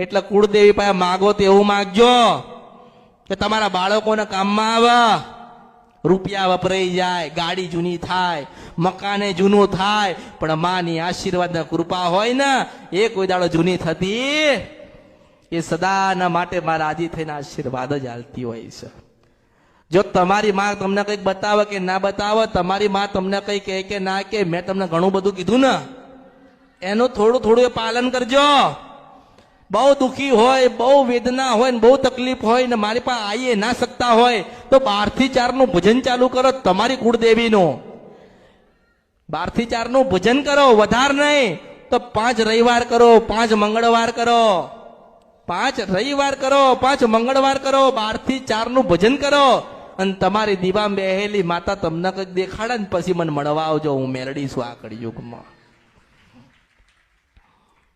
એટલે કુળદેવી પાસે માગો તો એવું માગજો કે તમારા બાળકોને કામમાં આવે, રૂપિયા વપરાઈ જાય, ગાડી જૂની થાય, મકાને જૂનું થાય, પણ માની આશીર્વાદ ને કૃપા હોય ને એ કોઈ દાડો જૂની થતી, એ સદાના માટે મારા રાજી થઈને આશીર્વાદ જ હાલતી હોય છે. જો તમારી માં તમને કંઈક બતાવે કે ના બતાવે, તમારી માં તમને કંઈ કહે કે ના કે, મેં તમને ઘણું બધું કીધું ને, એનું થોડું થોડું એ પાલન કરજો. બહુ દુઃખી હોય, બહુ વેદના હોય ને બહુ તકલીફ હોય ને મારી પાસે આવી ના શકતા હોય તો 12 થી 4 નું ભજન ચાલુ કરો, તમારી કુળદેવીનું 12 થી 4 નું ભજન કરો, વધારે નહીં તો 5 રવિવાર કરો, 5 મંગળવાર કરો, 5 રવિવાર કરો, 5 મંગળવાર કરો, 12 થી 4 નું ભજન કરો, અને તમારી દીવામાં બેહેલી માતા તમને કંઈક દેખાડે ને પછી મને મળવા આવજો, હું મેળડી છું આ કળિયુગમાં.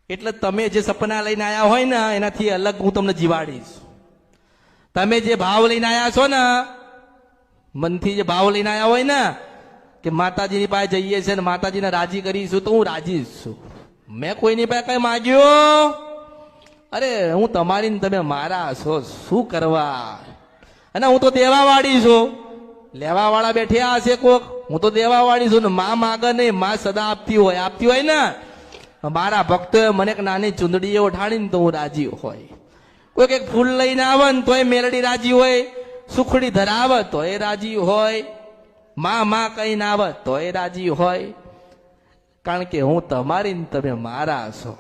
એટલે તમે જે સપના લઈને આવ્યા હોય ને એનાથી અલગ હું તમને જીવાડીશ. તમે જે ભાવ લઈને આવ્યા છો ને, મનથી જે ભાવ લઈને આવ્યા હોય ને કે માતાજીની પાસે જઈએ છે ને માતાજીને રાજી કરીશું, તો હું રાજી છું. મેં કોઈની પાસે કઈ માગ્યો? અરે હું તમારી ને તમે મારા છો, શું કરવા? અને હું તો દેવા વાળી છું, લેવા વાળા બેઠ્યા હશે કોક, હું તો દેવા વાળી છું ને. માં માગે નહીં, માં સદા આપતી હોય ને. મારા ભક્તોએ મને એક નાની ચૂંદડીએ ઉઠાડીને તો હું રાજી હોય. કોઈક એક ફૂલ લઈને આવે ને તોય મેલડી રાજી હોય, સુખડી ધરાવે તો એ રાજી હોય, માં કહીને આવે તો એ રાજી હોય, કારણ કે હું તમારી ને તમે મારા છો.